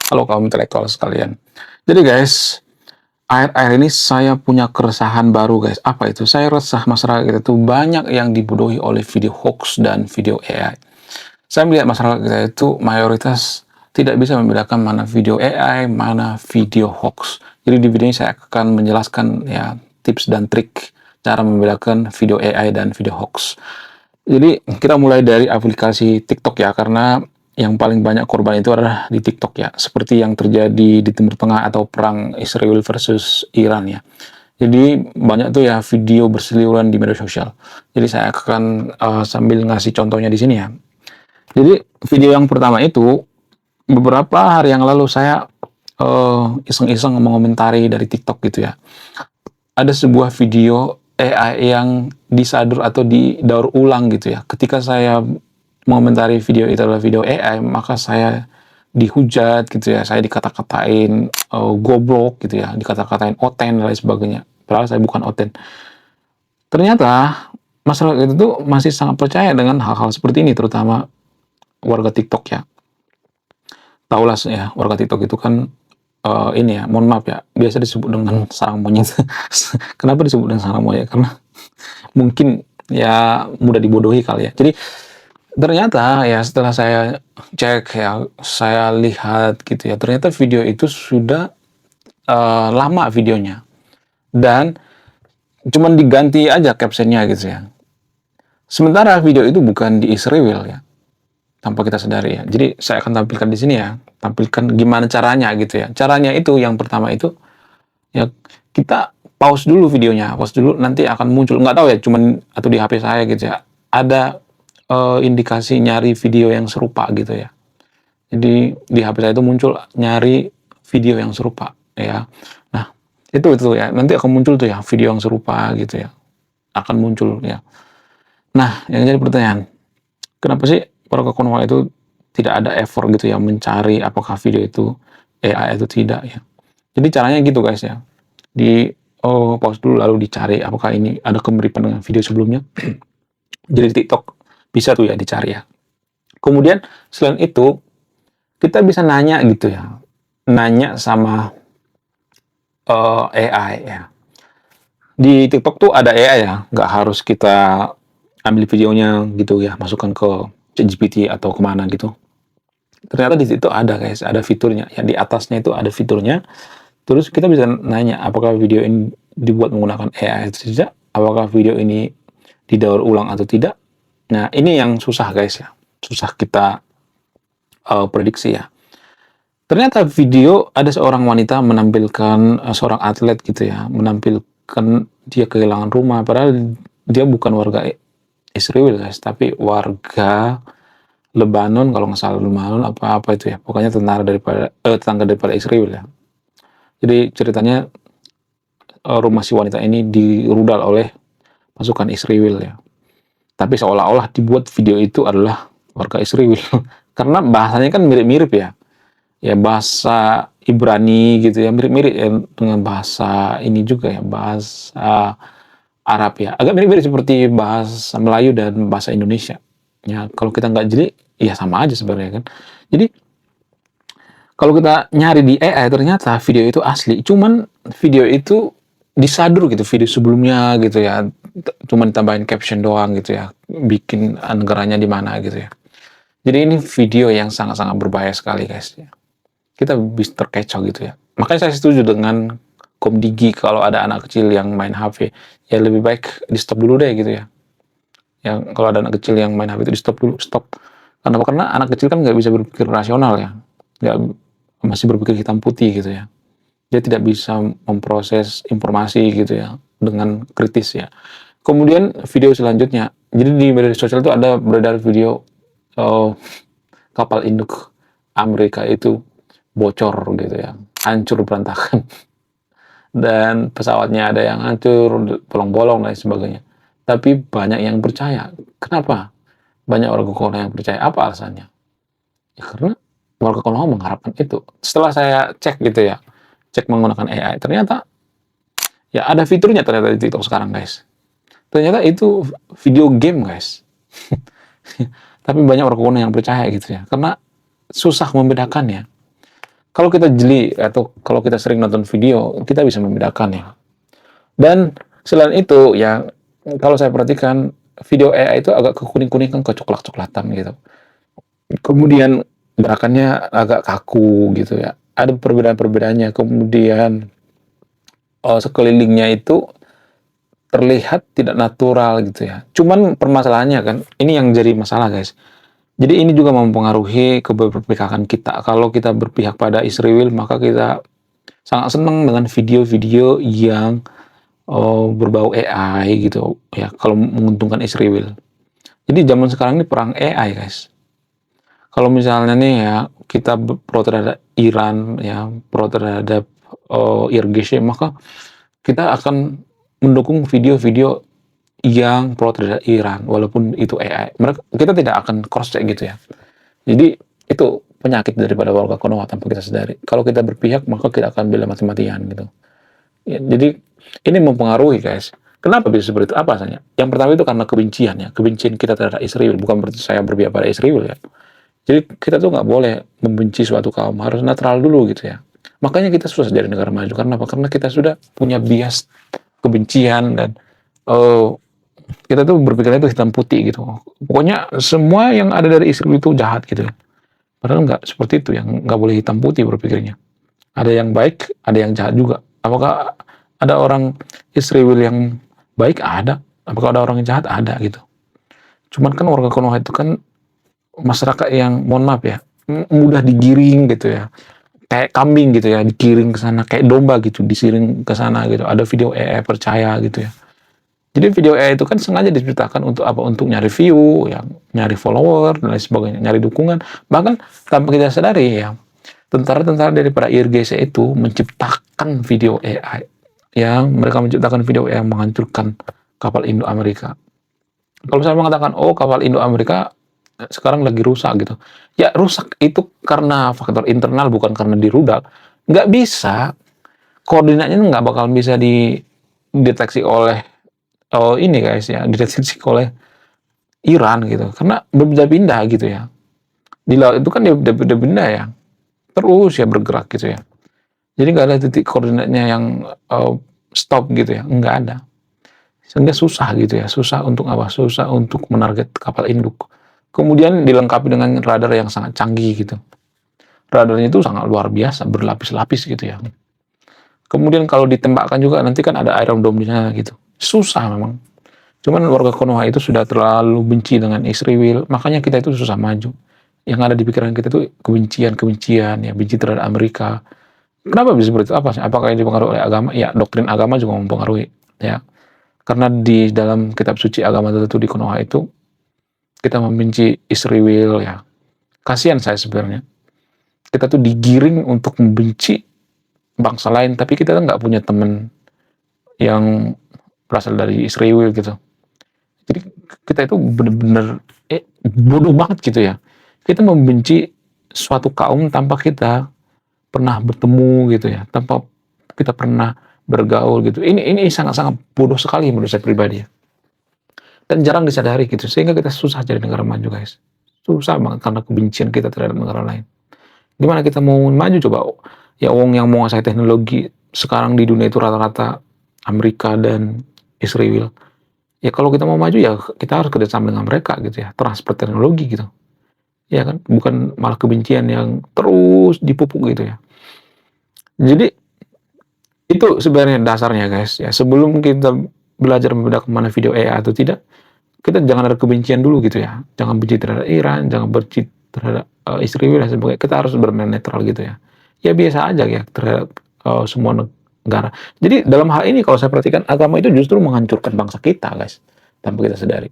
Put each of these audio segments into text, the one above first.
Halo kaum intelektual sekalian. Jadi guys, akhir-akhir ini saya punya keresahan baru guys. Apa itu? Saya resah masyarakat kita itu banyak yang dibodohi oleh video hoax dan video AI. Saya melihat masyarakat kita itu mayoritas tidak bisa membedakan mana video AI, mana video hoax. Jadi di video ini saya akan menjelaskan ya tips dan trik cara membedakan video AI dan video hoax. Jadi kita mulai dari aplikasi TikTok ya, karena yang paling banyak korban itu adalah di TikTok ya, seperti yang terjadi di Timur Tengah atau perang Israel versus Iran ya. Jadi banyak tuh ya video berseliweran di media sosial. Jadi saya akan sambil ngasih contohnya di sini ya. Jadi video yang pertama itu beberapa hari yang lalu saya iseng-iseng mengomentari dari TikTok gitu ya. Ada sebuah video AI yang disadur atau didaur ulang gitu ya. Ketika saya mengomentari video itu adalah video AI, maka saya dihujat gitu ya, saya dikata-katain goblok gitu ya, dikata-katain oten dan lain sebagainya. Padahal saya bukan oten. Ternyata masyarakat itu tuh masih sangat percaya dengan hal-hal seperti ini, terutama warga TikTok ya. Tahulah ya, warga TikTok itu kan ini ya, mohon maaf ya, biasa disebut dengan sarang monyet. Kenapa disebut dengan sarang monyet? Karena mungkin ya mudah dibodohi kali ya. Jadi ternyata ya setelah saya cek ya, saya lihat gitu ya, ternyata video itu sudah lama videonya dan cuman diganti aja captionnya gitu ya. Sementara video itu bukan di Israel ya, tanpa kita sadari ya. Jadi saya akan tampilkan di sini ya, tampilkan gimana caranya gitu ya. Caranya itu yang pertama itu ya kita pause dulu videonya, pause dulu nanti akan muncul. Nggak tahu ya, cuman atau di HP saya gitu ya. Ada indikasi nyari video yang serupa gitu ya. Jadi di HP saya itu muncul nyari video yang serupa ya. Nah, itu ya. Nanti akan muncul tuh ya video yang serupa gitu ya. Akan muncul ya. Nah, yang jadi pertanyaan, kenapa sih para konsumen itu tidak ada effort gitu ya mencari apakah video itu AI atau tidak ya. Jadi caranya gitu guys ya. Di pause dulu lalu dicari apakah ini ada kemiripan dengan video sebelumnya. Jadi di TikTok bisa tuh ya dicari ya. Kemudian selain itu kita bisa nanya gitu ya. Nanya sama AI ya. Di TikTok tuh ada AI ya, nggak harus kita ambil videonya gitu ya, masukkan ke ChatGPT atau kemana gitu. Ternyata di situ ada guys, ada fiturnya. Ya di atasnya itu ada fiturnya. Terus kita bisa nanya apakah video ini dibuat menggunakan AI atau tidak, apakah video ini didaur ulang atau tidak. Nah ini yang susah guys ya, susah kita prediksi ya. Ternyata video ada seorang wanita menampilkan seorang atlet gitu ya, menampilkan dia kehilangan rumah, padahal dia bukan warga Israel guys, tapi warga Lebanon kalau nggak salah, Lebanon apa itu ya, pokoknya tetangga daripada Israel ya. Jadi ceritanya rumah si wanita ini dirudal oleh pasukan Israel ya. Tapi seolah-olah dibuat video itu adalah warga Israel karena bahasanya kan mirip-mirip ya. Ya bahasa Ibrani gitu ya, mirip-mirip ya dengan bahasa ini juga ya, bahasa Arab ya. Agak mirip-mirip seperti bahasa Melayu dan bahasa Indonesia. Ya, kalau kita nggak jeli, ya sama aja sebenarnya kan. Jadi kalau kita nyari di AI ternyata video itu asli, cuman video itu disadur gitu, video sebelumnya gitu ya, cuman ditambahin caption doang gitu ya, bikin negaranya di mana gitu ya. Jadi ini video yang sangat-sangat berbahaya sekali guys ya. Kita bisa terkecoh gitu ya. Makanya saya setuju dengan Komdigi kalau ada anak kecil yang main HP, ya lebih baik di stop dulu deh gitu ya. Yang kalau ada anak kecil yang main HP itu di stop dulu, stop. Karena Karena anak kecil kan nggak bisa berpikir rasional ya, nggak masih berpikir hitam putih gitu ya. Dia tidak bisa memproses informasi gitu ya dengan kritis ya. Kemudian video selanjutnya, jadi di media sosial itu ada beredar video kapal induk Amerika itu bocor gitu ya, hancur berantakan dan pesawatnya ada yang hancur, bolong-bolong dan sebagainya. Tapi banyak yang percaya. Kenapa? Banyak warga Konoha yang percaya. Apa alasannya? Ya karena warga Konoha mengharapkan itu. Setelah saya cek gitu ya, cek menggunakan AI, ternyata ya ada fiturnya ternyata di TikTok sekarang guys. Ternyata itu video game guys. Tapi banyak warga Konoha yang percaya gitu ya, karena susah membedakannya. kalau kita jeli atau kalau kita sering nonton video, kita bisa membedakan ya. Dan selain itu ya, kalau saya perhatikan video AI itu agak kekuning-kuningan, kecoklat-coklatan gitu. Kemudian gerakannya agak kaku gitu ya. Ada perbedaan-perbedaannya. Kemudian sekelilingnya itu terlihat tidak natural gitu ya. Cuman permasalahannya kan, ini yang jadi masalah guys. Jadi ini juga mempengaruhi keberpihakan kita. Kalau kita berpihak pada Israel, maka kita sangat senang dengan video-video yang berbau AI gitu ya. Kalau menguntungkan Israel. Jadi zaman sekarang ini perang AI guys. Kalau misalnya nih ya kita pro terhadap Iran ya, pro terhadap IRGC, maka kita akan mendukung video-video yang pro terhadap Iran walaupun itu AI. Kita tidak akan cross check gitu ya. Jadi itu penyakit daripada warga Konoha tanpa kita sadari. Kalau kita berpihak maka kita akan bela mati-matian gitu. Ya, jadi ini mempengaruhi guys. Kenapa bisa seperti itu? Apa asalnya? Yang pertama itu karena kebencian ya. Kebencian kita terhadap Israel. Bukan berarti saya berpihak pada Israel ya. Jadi kita tuh nggak boleh membenci suatu kaum. Harus netral dulu gitu ya. Makanya kita susah jadi negara maju. Karena apa? Karena kita sudah punya bias kebencian dan kita tuh berpikirnya itu hitam putih gitu. Pokoknya semua yang ada dari Israel itu jahat gitu. Padahal nggak seperti itu, yang nggak boleh hitam putih berpikirnya. Ada yang baik, ada yang jahat juga. Apakah ada orang Israel yang baik? Ada. Apakah ada orang yang jahat? Ada gitu. Cuman kan warga Konoha itu kan masyarakat yang, mohon maaf ya, mudah digiring gitu ya. Kayak kambing gitu ya, digiring ke sana, kayak domba gitu, disiring ke sana gitu. Ada video percaya gitu ya. Jadi video AI itu kan sengaja diciptakan untuk apa? Untuk nyari view, yang nyari follower dan lain sebagainya, nyari dukungan. Bahkan tanpa kita sadari ya, tentara-tentara daripada IRGC itu menciptakan video AI yang mereka menciptakan video AI yang menghancurkan kapal Indo Amerika. Kalau saya mengatakan, oh kapal Indo Amerika sekarang lagi rusak gitu. Ya rusak itu karena faktor internal, bukan karena dirudal. Nggak bisa, koordinatnya nggak bakal bisa dideteksi oleh ini guys ya, dideteksi oleh Iran gitu. Karena berpindah-pindah gitu ya. Di laut itu kan dia berpindah-pindah ya. Terus ya bergerak gitu ya. Jadi nggak ada titik koordinatnya yang stop gitu ya. Nggak ada. Sehingga susah gitu ya. Susah untuk apa? Susah untuk menarget kapal induk. Kemudian dilengkapi dengan radar yang sangat canggih gitu. Radarnya itu sangat luar biasa, berlapis-lapis gitu ya. Kemudian kalau ditembakkan juga nanti kan ada Iron Dome di sana gitu. Susah memang. Cuman warga Konoha itu sudah terlalu benci dengan Israel, makanya kita itu susah maju. Yang ada di pikiran kita itu kebencian, ya benci terhadap Amerika. Kenapa bisa seperti itu? Apa sih? Apakah ini dipengaruhi oleh agama? Ya, doktrin agama juga mempengaruhi. Ya, karena di dalam kitab suci agama tertentu di Konoha itu kita membenci Israel ya. Kasihan saya sebenarnya. Kita tuh digiring untuk membenci bangsa lain, tapi kita tuh nggak punya teman yang berasal dari Israel gitu. Jadi kita itu benar-benar bodoh banget gitu ya. Kita membenci suatu kaum tanpa kita pernah bertemu gitu ya, tanpa kita pernah bergaul gitu. Ini sangat-sangat bodoh sekali menurut saya pribadi ya. Dan jarang disadari gitu, sehingga kita susah jadi negara maju guys. Susah banget karena kebencian kita terhadap negara lain. Gimana kita mau maju coba? Ya wong yang mau menguasai teknologi sekarang di dunia itu rata-rata Amerika dan Israel. Ya kalau kita mau maju ya kita harus kerjasama dengan mereka gitu ya, transfer teknologi gitu. Ya kan, bukan malah kebencian yang terus dipupuk gitu ya. Jadi itu sebenarnya dasarnya guys ya. Sebelum kita belajar membedakan mana video AI atau tidak, kita jangan ada kebencian dulu gitu ya. Jangan benci terhadap Iran, jangan benci terhadap Israel dan sebagainya. Kita harus bermain netral gitu ya. Ya biasa aja ya terhadap semua negara. Jadi dalam hal ini kalau saya perhatikan, agama itu justru menghancurkan bangsa kita guys, tanpa kita sadari.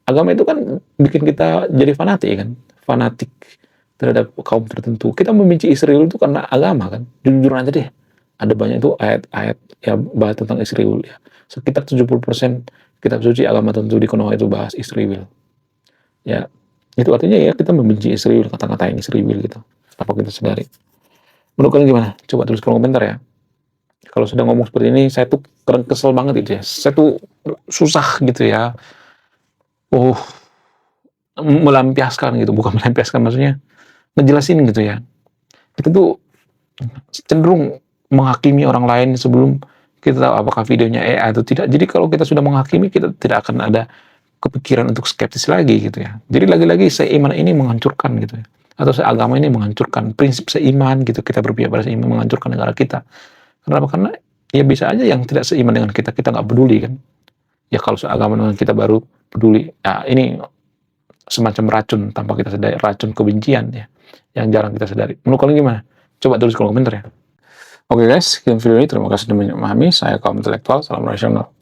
Agama itu kan bikin kita jadi fanatik kan, fanatik terhadap kaum tertentu. Kita membenci Israel itu karena agama kan. Jujur aja deh, ada banyak itu ayat-ayat ya bahas tentang Israel ya. Sekitar 70% kitab suci agama tertentu di Konoha itu bahas Israel. Ya, itu artinya ya kita membenci Israel, kata-katain Israel gitu, tanpa kita sadari. Menurut kalian gimana? Coba tulis kolom komentar ya. Kalau sudah ngomong seperti ini, saya tuh kadang kesel banget gitu ya. Saya tuh susah gitu ya. Melampiaskan gitu, bukan melampiaskan maksudnya ngejelasin gitu ya. Kita tuh cenderung menghakimi orang lain sebelum kita tahu apakah videonya AI atau tidak. Jadi kalau kita sudah menghakimi, kita tidak akan ada kepikiran untuk skeptis lagi gitu ya. Jadi lagi-lagi seiman ini menghancurkan gitu ya. Atau seagama ini menghancurkan prinsip seiman gitu. Kita berpihak pada seiman menghancurkan negara kita. Kenapa? Karena ya bisa aja yang tidak seiman dengan kita, kita nggak peduli kan. Ya kalau seagama dengan kita baru peduli. Nah, ini semacam racun tanpa kita sadari, racun kebencian ya. Yang jarang kita sadari. Menurut kalian gimana? Coba tulis kolom komentar ya. Oke guys, sekian video ini. Terima kasih sudah memahami. Saya kaum intelektual. Salam rasional.